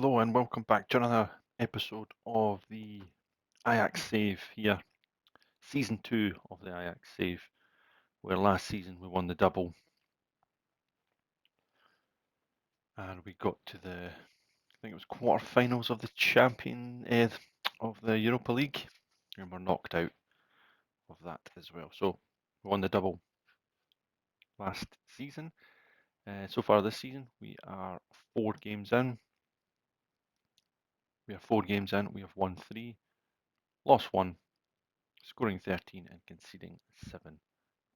Hello and welcome back to another episode of the Ajax Save here, season 2 of the Ajax Save, where last season we won the double and we got to I think it was quarter-finals of the of the Europa League, and we're knocked out of that as well. So we won the double last season. So far this season we are 4 games in. We are 4 games in. We have won 3, lost 1, scoring 13 and conceding 7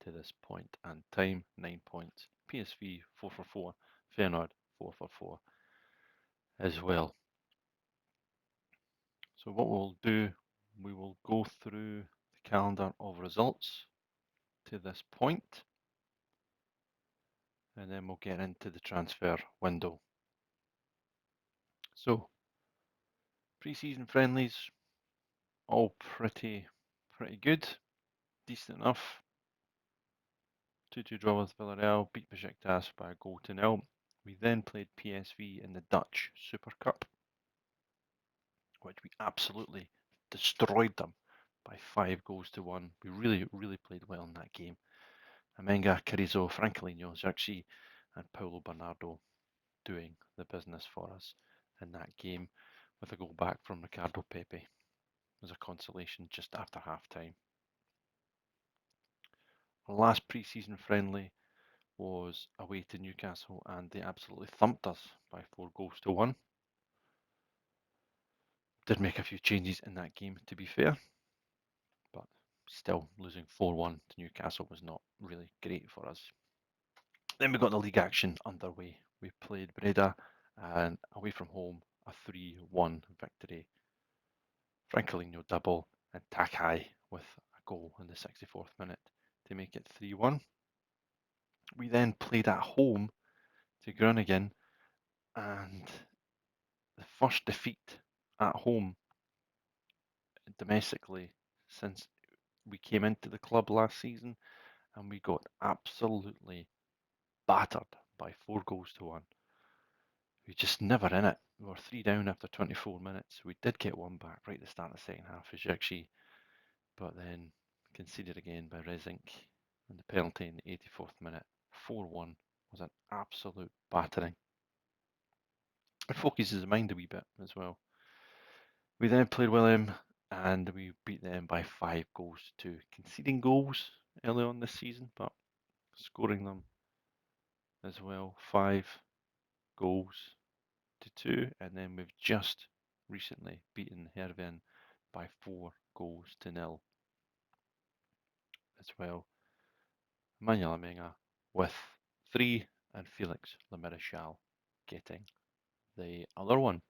to this point, and time 9 points. PSV 4 for 4, Feyenoord 4 for 4 as well. So what we'll do, we will go through the calendar of results to this point, and then we'll get into the transfer window. So pre-season friendlies, all pretty good, decent enough. 2-2 draw with Villarreal, beat Besiktas by a goal to nil. We then played PSV in the Dutch Super Cup, which we absolutely destroyed them by 5 goals to 1. We really played well in that game. Amenga, Carrizo, Francolinho, Xerxes, and Paulo Bernardo doing the business for us in that game, with a goal back from Ricardo Pepe as a consolation just after half time. Our last pre-season friendly was away to Newcastle, and they absolutely thumped us by 4 goals to 1. Did make a few changes in that game, to be fair, but still losing 4-1 to Newcastle was not really great for us. Then we got the league action underway. We played Breda and away from home, a 3-1 victory. Francolinho double and Takai with a goal in the 64th minute to make it 3-1. We then played at home to Groningen, and the first defeat at home domestically since we came into the club last season, and we got absolutely battered by 4 goals to 1. We just never in it. We were 3 down after 24 minutes. We did get one back right at the start of the second half for Xerxes, but then conceded again by Rezink and the penalty in the 84th minute. 4-1 was an absolute battering. It focuses the mind a wee bit as well. We then played William and we beat them by 5 goals to conceding goals early on this season, but scoring them as well. 5 goals to 2, and then we've just recently beaten Herven by 4 goals to 0 as well. Manuel Amenga with 3 and Felix Lemerechal getting the other one.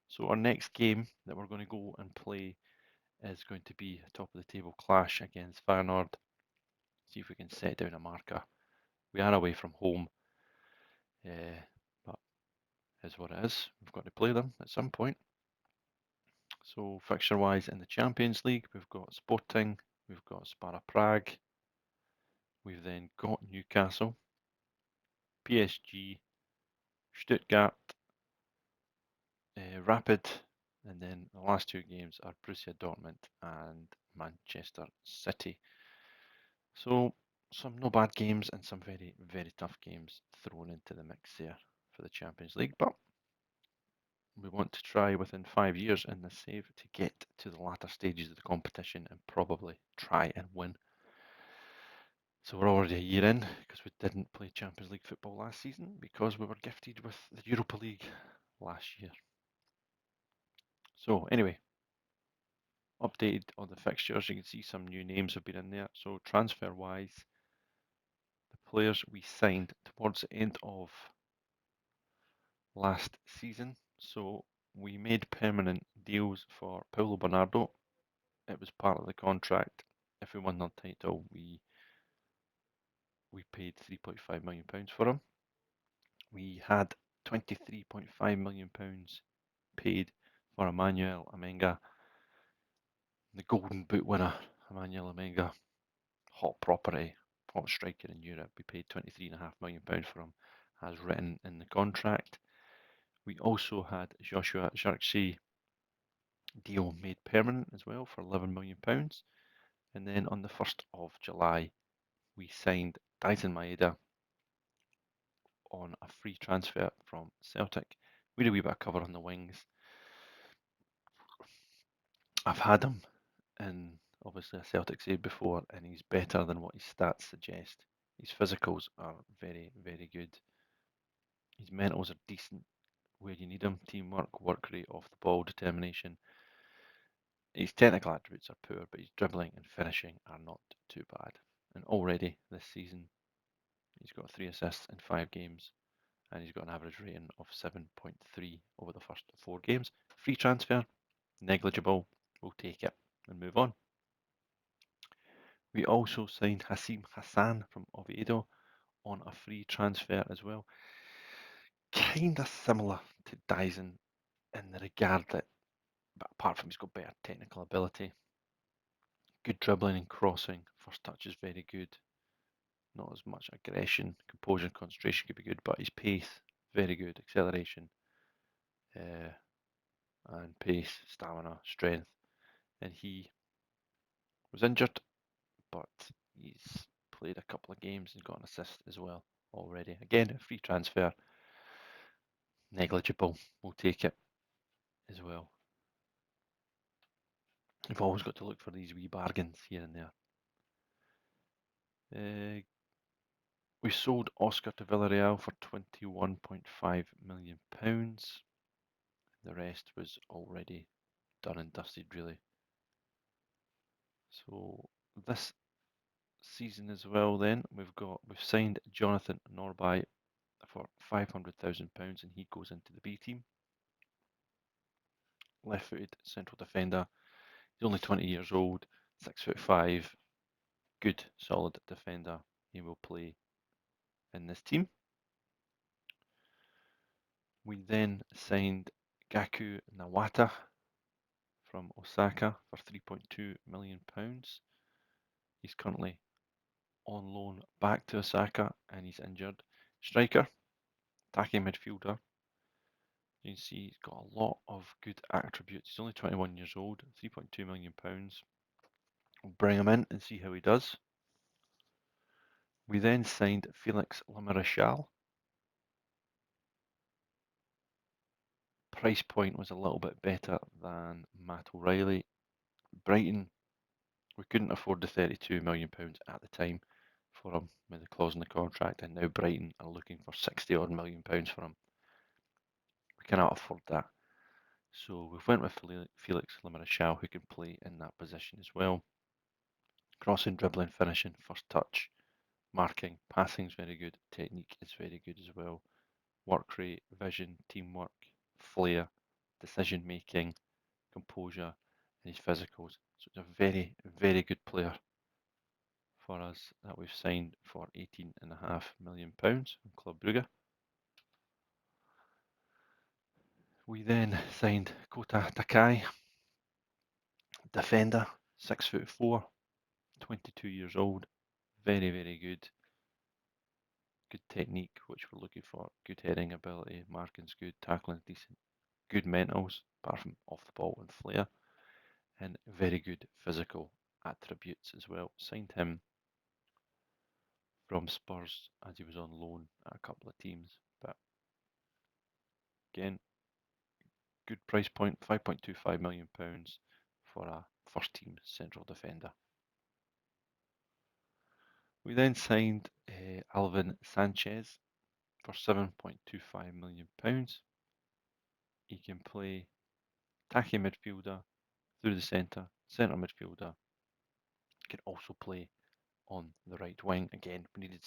So our next game that we're going to go and play is going to be a top of the table clash against Feyenoord. See if we can set down a marker. We are away from home, but is what it is. We've got to play them at some point. So fixture-wise in the Champions League, we've got Sporting, we've got Sparta Prague, we've then got Newcastle, PSG, Stuttgart, Rapid, and then the last 2 games are Borussia Dortmund and Manchester City. So some no bad games and some very tough games thrown into the mix there for the Champions League, but we want to try within 5 years in this save to get to the latter stages of the competition and probably try and win. So we're already a year in because we didn't play Champions League football last season because we were gifted with the Europa League last year. So anyway, updated on the fixtures. You can see some new names have been in there. So transfer wise, the players we signed towards the end of last season. So we made permanent deals for Paulo Bernardo. It was part of the contract. If we won the title, we paid £3.5 million for him. We had £23.5 million paid for Emmanuel Amenga, the Golden Boot winner. Emmanuel Amenga, hot property, hot striker in Europe. We paid £23.5 million for him, as written in the contract. We also had Joshua Zirkzee deal made permanent as well for £11 million. And then on the 1st of July, we signed Dyson Maeda on a free transfer from Celtic. We had a wee bit of cover on the wings. I've had him in obviously a Celtic side before, and he's better than what his stats suggest. His physicals are very, very good. His mentals are decent where you need him. Teamwork, work rate, off the ball, determination. His technical attributes are poor, but his dribbling and finishing are not too bad. And already this season, he's got 3 assists in 5 games, and he's got an average rating of 7.3 over the first 4 games. Free transfer, negligible. We'll take it and move on. We also signed Hasim Hassan from Oviedo on a free transfer as well. Kind of similar to Dyson in the regard that, but apart from he's got better technical ability, good dribbling and crossing, first touch is very good, not as much aggression, composure and concentration could be good, but his pace, very good, acceleration, and pace, stamina, strength, and he was injured, but he's played a couple of games and got an assist as well already. Again, a free transfer, negligible, we'll take it as well. You've always got to look for these wee bargains here and there. We sold Oscar to Villarreal for £21.5 million. The rest was already done and dusted, really. So this season as well, then we've signed Jonathan Norby for £500,000, and he goes into the B team. Left-footed central defender. He's only 20 years old, 6'5", good, solid defender. He will play in this team. We then signed Gaku Nawata from Osaka for £3.2 million. He's currently on loan back to Osaka and he's injured. Striker, attacking midfielder. You can see he's got a lot of good attributes. He's only 21 years old, £3.2 million. We'll bring him in and see how he does. We then signed Felix Lamarechal. Price point was a little bit better than Matt O'Reilly. Brighton, we couldn't afford the £32 million at the time for him with the clause in the contract, and now Brighton are looking for 60 odd million pounds for him. We cannot afford that. So we've went with Felix Lamarechal, who can play in that position as well. Crossing, dribbling, finishing, first touch, marking, passing is very good, technique is very good as well. Work rate, vision, teamwork, flair, decision making, composure, and his physicals. So it's a very, very good player for us that we've signed for £18.5 million from Club Brugge. We then signed Kota Takai, defender, 6'4", 22 years old, very, very good. Good technique, which we're looking for. Good heading ability, marking's good, tackling's decent. Good mentals, apart from off the ball and flair. And very good physical attributes as well. Signed him from Spurs as he was on loan at a couple of teams. But again, good price point, £5.25 million for a first team central defender. We then signed Alvin Sanchez for £7.25 million. He can play attacking midfielder, through the centre midfielder. He can also play on the right wing. Again, we needed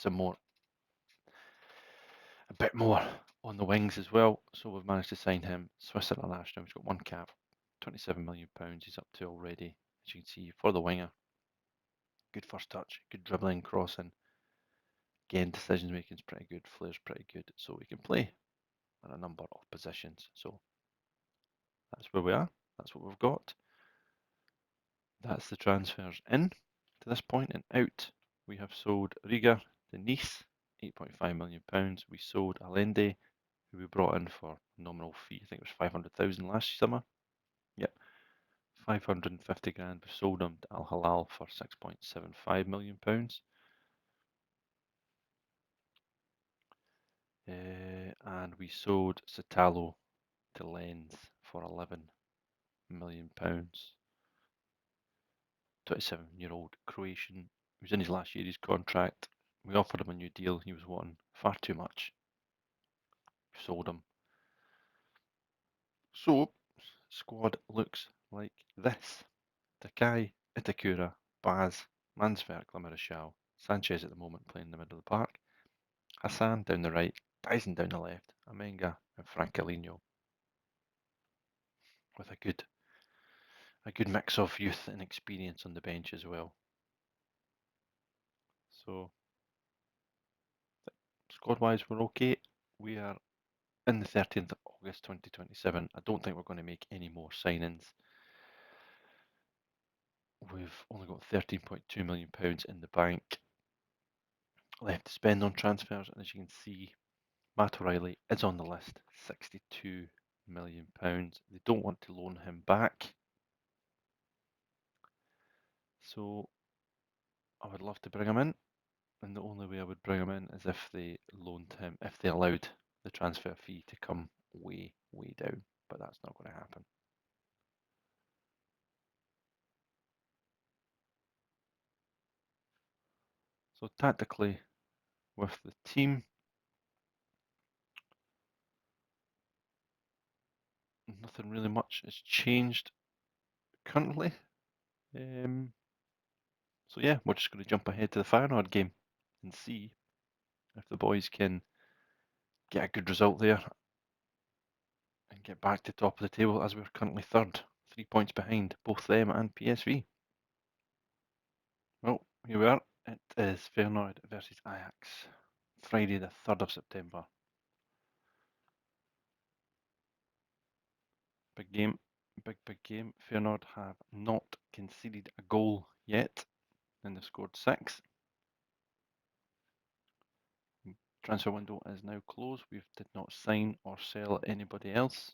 a bit more on the wings as well. So we've managed to sign him. Swiss international. He's got 1 cap, £27 million. He's up to already, as you can see, for the winger. Good first touch, good dribbling, crossing. Again, decision making is pretty good. Flair's pretty good. So we can play in a number of positions. So that's where we are. That's what we've got. That's the transfers in to this point, and out. We have sold Riga to Nice, £8.5 million. We sold Allende, who we brought in for nominal fee. I think it was 500,000 last summer. Yep, 550 grand. We sold him to Al Hilal for £6.75 million. And we sold Satalo to Lens for £11 million. 27-year-old Croatian. He was in his last year of his contract. We offered him a new deal. He was wanting far too much. We sold him. So, squad looks like this. Takai, Itakura, Baz, Mansverk, Lamarachal, Sanchez at the moment playing in the middle of the park, Hassan down the right, Dyson down the left, Amenga and Francalinho, with a good mix of youth and experience on the bench as well. So, squad-wise, we're okay. We are in the 13th of August 2027. I don't think we're going to make any more signings. We've only got £13.2 million in the bank left to spend on transfers, and as you can see, Matt O'Reilly is on the list, £62 million. They don't want to loan him back, so I would love to bring him in, and the only way I would bring him in is if they loaned him, if they allowed the transfer fee to come way down, but that's not going to happen. So tactically, with the team, nothing really much has changed currently. So yeah, we're just going to jump ahead to the Feyenoord game and see if the boys can get a good result there and get back to top of the table, as we're currently third, 3 points behind both them and PSV. Well, here we are. It is Feyenoord versus Ajax, Friday the 3rd of September. Big game, big game. Feyenoord have not conceded a goal yet, and they've scored 6. Transfer window is now closed. We did not sign or sell anybody else.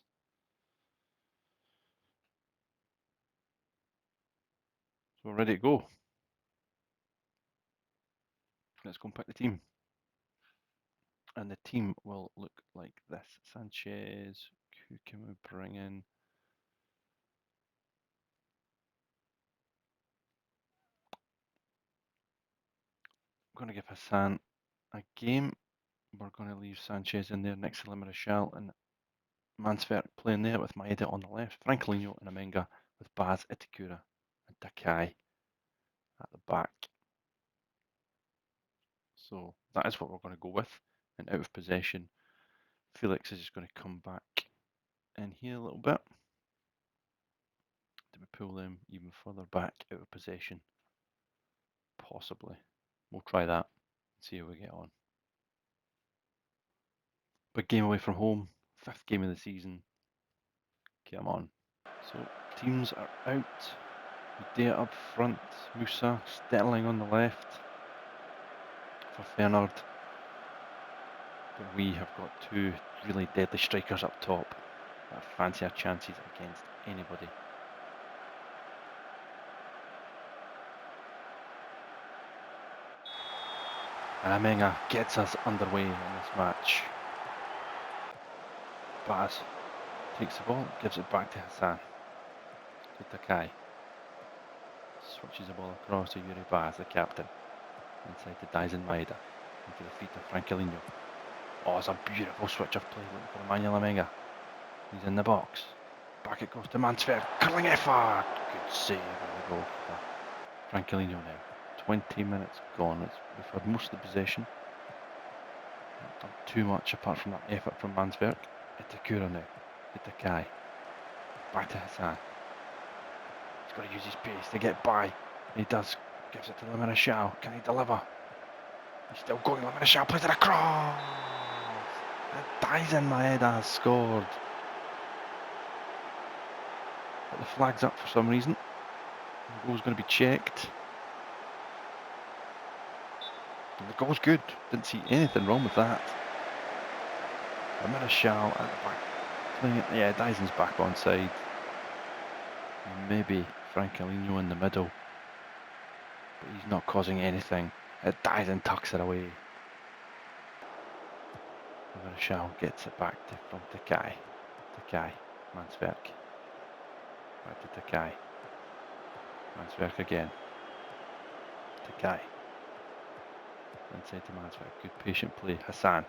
So we're ready to go. Let's go and pick the team. And the team will look like this. Sanchez, who can we bring in? I'm going to give Hassan a game. We're going to leave Sanchez in there next to Lamarachal and Mansverk playing there with Maeda on the left, Francalinho and Amenga with Baz, Itakura and Takai at the back. So that is what we're going to go with. And out of possession, Felix is just going to come back in here a little bit. Do we pull them even further back out of possession? Possibly. We'll try that and see how we get on. Big game away from home, 5th game of the season. Come on. So teams are out. Udea up front, Musa, Sterling on the left for Feyenoord. But we have got 2 really deadly strikers up top that fancy our chances against anybody. And Amenga gets us underway in this match. Baz takes the ball, gives it back to Hassan. To Takai. Switches the ball across to Yuri Baz, the captain. Inside to Dyson Maeda. Into the feet of Francalinho. Oh, it's a beautiful switch of play looking for Emmanuel Amenga. He's in the box. Back it goes to Mansverk. Curling effort. Good save by the goalkeeper. Francalinho now. 20 minutes gone. We've had most of the possession. Not done too much apart from that effort from Mansverk. Itakura now. Itakai. Back to Hassan. He's got to use his pace to get by. He does. Gives it to Lamarachal. Can he deliver? He's still going. Lamarachal plays it across. And Dyson Maeda has scored. But the flag's up for some reason. The goal's going to be checked. And the goal's good. Didn't see anything wrong with that. Lamarachal at the back. playing it. Yeah, Dyson's back on side. And maybe Frankelino in the middle. But he's not causing anything. Dyson tucks it away. Marshall gets it back from Takai. Takai. Manswerk. Back to Takai. Manswerk again. Takai. Inside to Manswerk. Good patient play. Hassan.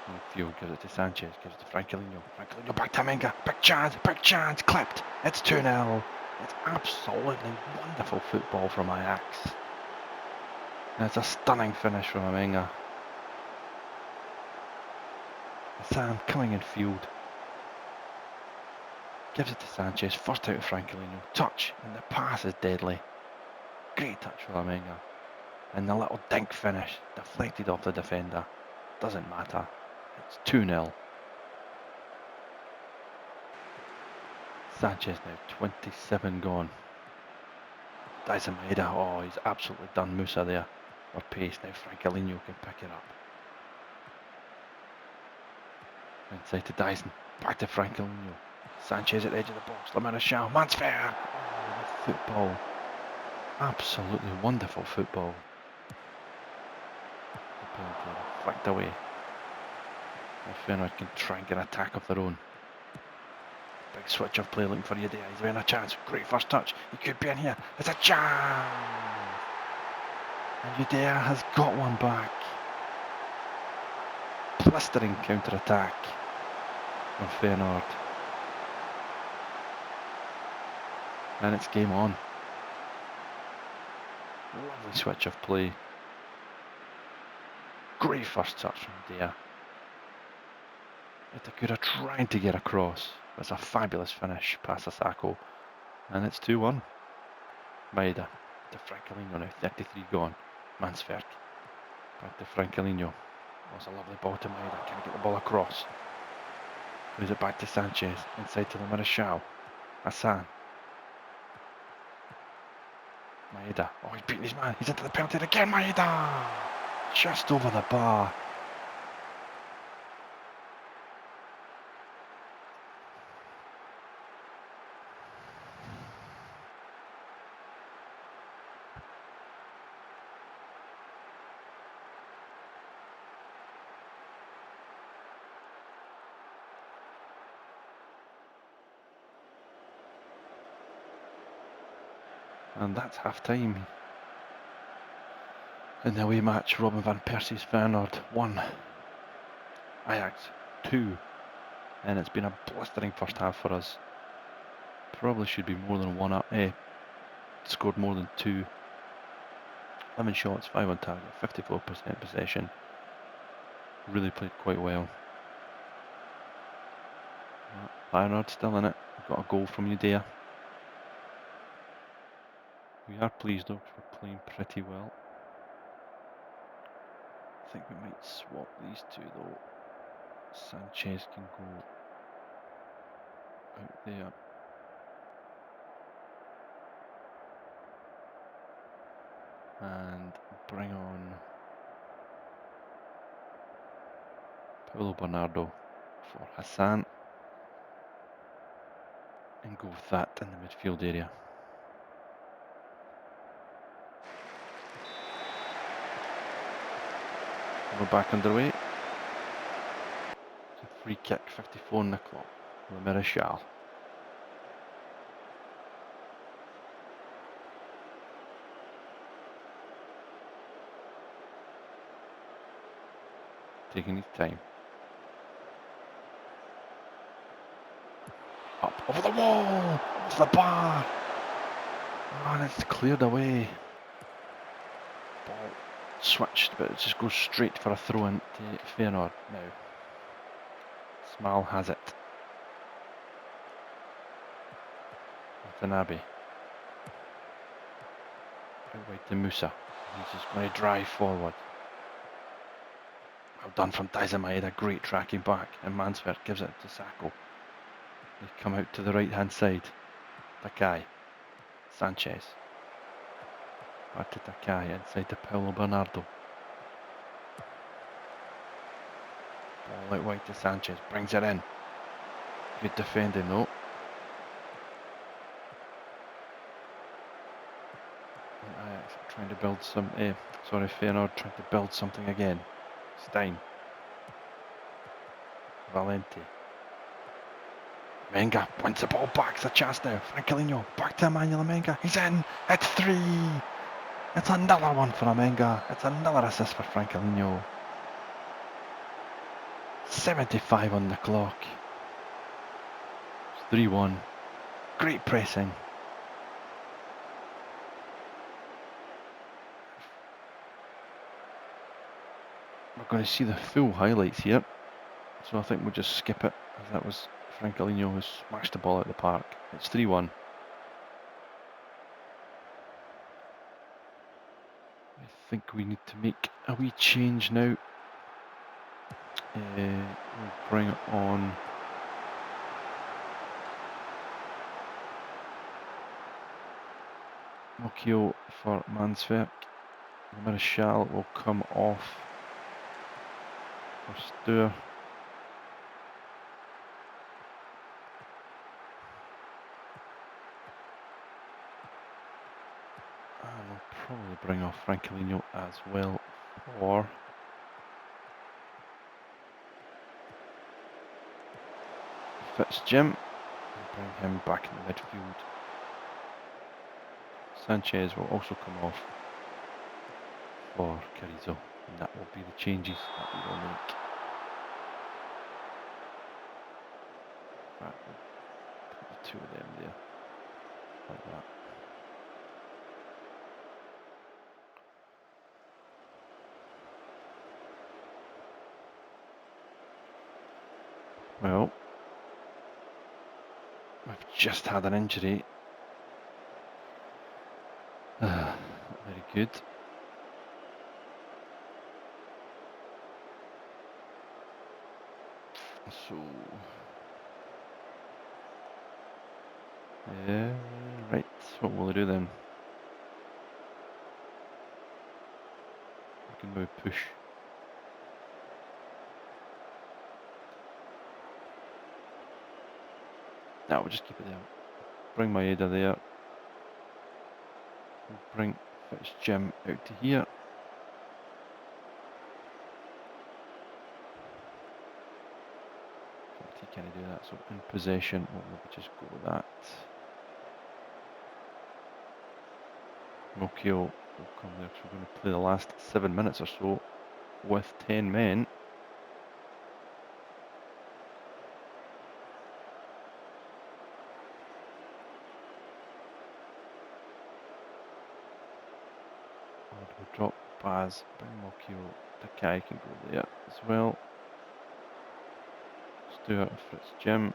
Midfield gives it to Sanchez. Gives it to Frankelino. Frankelino back to Menga. Big chance. Big chance. Clipped. It's 2-0. It's absolutely wonderful football from Ajax. And it's a stunning finish from Menga. Hassan coming in field. Gives it to Sanchez. First out of Frankelino. Touch. And the pass is deadly. Great touch for Amenga. And the little dink finish. Deflected off the defender. Doesn't matter. It's 2-0. Sanchez now 27 gone. Dyson Maeda. Oh, he's absolutely done Musa there. Or pace. Now Frankelino can pick it up. Inside to Dyson. Back to Frankelino. Sanchez at the edge of the box. Lamina Shao. Mansfair. Oh, the football. Absolutely wonderful football. The penalty flicked away. Feyenoord can try and get an attack of their own. Big switch of play looking for Udea. He's having a chance. Great first touch. He could be in here. It's a chance. And Udea has got one back. Blistering counter attack from Feyenoord. And it's game on. Lovely switch of play. Great first touch from Udea. Itakura trying to get across. It's a fabulous finish past Asako. And it's 2-1. Maeda to Frankelino now. 33 gone. Manswerk. Back to Frankelino. Oh, it's a lovely ball to Maeda. Can he get the ball across? Moves it back to Sanchez. Inside to the Marshall. Hassan. Maeda. Oh, he's beaten his man. He's into the penalty again. Maeda! Just over the bar. And that's half time. In the away match, Robin van Persie's Feyenoord 1, Ajax 2, and it's been a blistering first half for us. Probably should be more than one up. Scored more than 2. 11 shots, 5 on target, 54% possession. Really played quite well. Feyenoord still in it. Got a goal from Udea. We are pleased though, because we're playing pretty well. I think we might swap these two though. Sanchez can go out there. And bring on Paulo Bernardo for Hassan. And go with that in the midfield area. We're back underway. It's a free kick, 54 on the clock. The Marshall. Taking his time. Up over the wall, off the bar. Oh, and it's cleared away. Ball switched, but it just goes straight for a throw in to Feyenoord now. Small has it. Watanabe. Out wide to Musa. He's just going to drive forward. Well done from Dyson Maeda. Great tracking back. And Manswerk gives it to Sako. They come out to the right hand side. Takai. Sanchez. Back to Takai inside to Paulo Bernardo. Ball out wide to Sanchez. Brings it in. Good defending though. Ajax trying to build some. Feyenoord trying to build something again. Stein. Valente. Menga wins the ball back. It's a chance now. Frankelino back to Emmanuel Menga. He's in. It's 3. It's another one for Amenga. It's another assist for Frankelino. 75 on the clock. It's 3-1. Great pressing. We're going to see the full highlights here. So I think we'll just skip it, as that was Frankelino who smashed the ball out of the park. It's 3-1. I think we need to make a wee change now. We'll bring on Mokio for Mansverk. Marshall will come off for Stur. And we'll probably bring off Frankelino as well for Fitzjim. Bring him back in the midfield. Sanchez will also come off for Carrizo, and that will be the changes that we will make. Right, we'll put the two of them there, like that. Well, we've just had an injury. Very good. So, yeah, right, what will I do then? We can move push. No, we'll just keep it there. Bring Maeda there. We'll bring Fitzjim out to here. Can I do that? So in possession, we'll maybe just go with that. Mokio will come there, so we're going to play the last 7 minutes or so with 10 men. We'll drop Baz, bring Mokio, the guy can go there as well. Stuart and Fitzjim.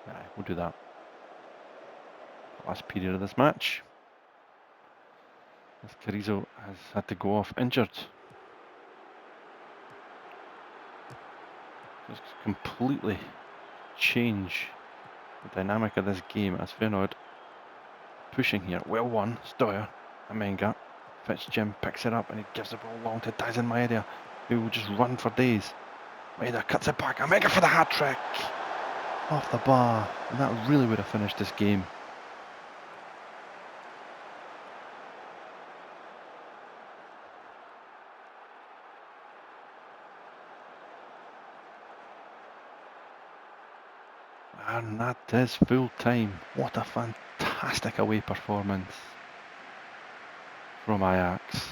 Aye, we'll do that. Last period of this match. As Carrizo has had to go off injured. Just completely change the dynamic of this game as Feyenoord pushing here. Well won, Stoyer, Amenga. Fitzjim picks it up and he gives the ball long to Dyson Maeda, who will just run for days. Maeda cuts it back, Amenga for the hat-trick! Off the bar, and that really would have finished this game. And that is full time. What a fantastic away performance from Ajax.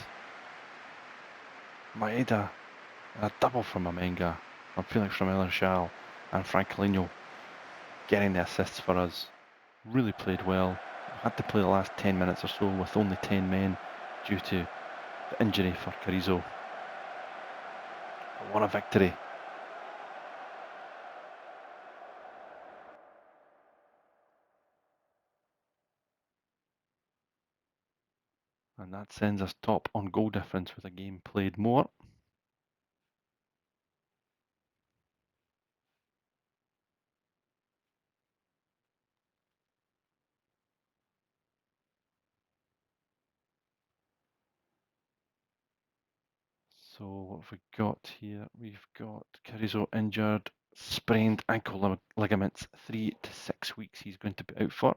Maeda, a double from Amenga, from Felix Marshall, and Frankelino getting the assists for us. Really played well. Had to play the last 10 minutes or so with only 10 men due to the injury for Carrizo. What a victory. And that sends us top on goal difference with a game played more. So So what have we got here? We've got Carrizo injured, sprained ankle ligaments, 3 to 6 weeks he's going to be out for.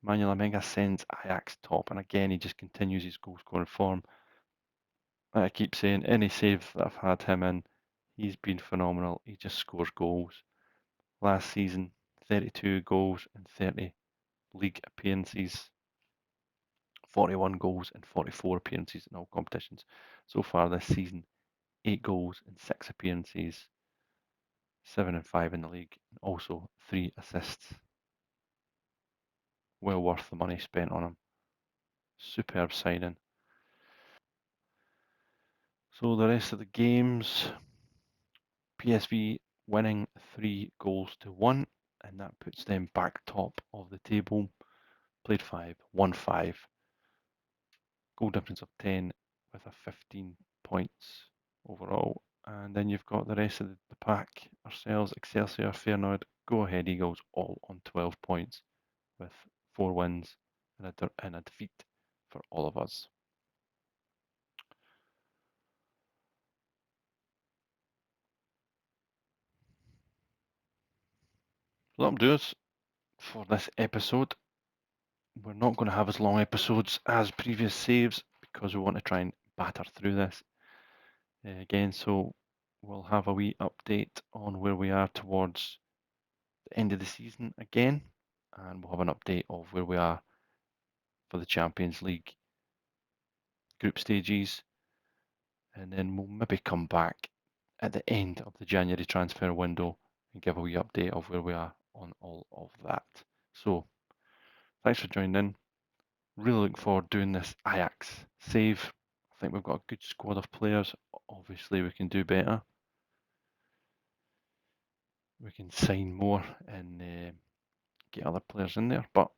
Manuel Amenga sends Ajax top, and again he just continues his goal scoring form. Like I keep saying, any save that I've had him in, he's been phenomenal. He just scores goals. Last season, 32 goals and 30 league appearances, 41 goals and 44 appearances in all competitions. So far this season, 8 goals and 6 appearances, 7 and 5 in the league, and also 3 assists. Well worth the money spent on him. Superb signing. So the rest of the games, PSV winning 3 goals to 1, and that puts them back top of the table. Played 5, won 5. Goal difference of 10 with a 15 points overall. And then you've got the rest of the pack, ourselves, Excelsior, Feyenoord, Go Ahead Eagles, all on 12 points with 4 wins and a defeat for all of us. So that'll do us for this episode. We're not going to have as long episodes as previous saves because we want to try and batter through this again. So we'll have a wee update on where we are towards the end of the season again, and we'll have an update of where we are for the Champions League group stages, and then we'll maybe come back at the end of the January transfer window and give a wee update of where we are on all of that. So thanks for joining in. Really looking forward to doing this Ajax save. I think we've got a good squad of players. Obviously we can do better. We can sign more and get other players in there, but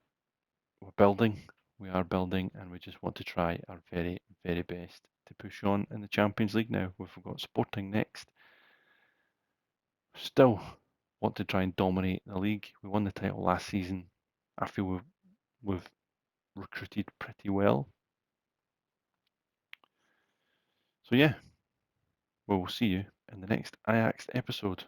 we're building. We are building, and we just want to try our very, very best to push on in the Champions League now. We've got Sporting next. Still want to try and dominate the league. We won the title last season. I feel we've recruited pretty well. So yeah, we'll see you in the next Ajax episode.